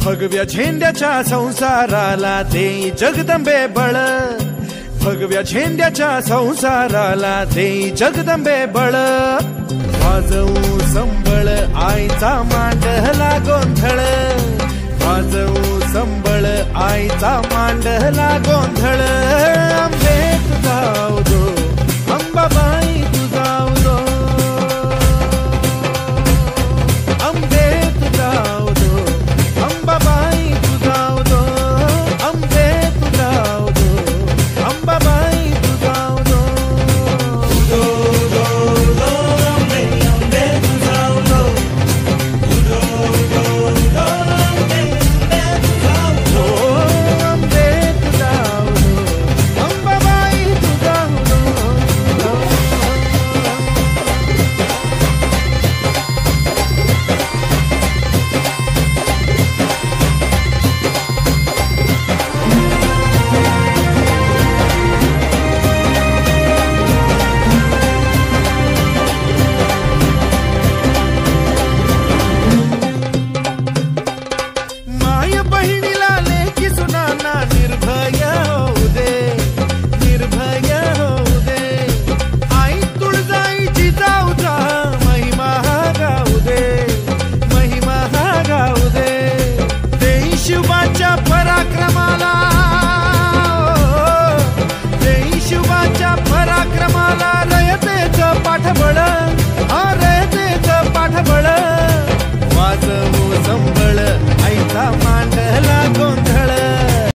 भगव्या झेंड्याच्या संसाराला देई जगदंबे बळ, भगव्या झेंड्याच्या संसाराला देई जगदंबे बळ. वाजवू संबळ आईचा मांडला गोंधळ, वाजवू संबळ आईचा मांडला गोंधळ. आंबे तुझा उदो अंबाबाई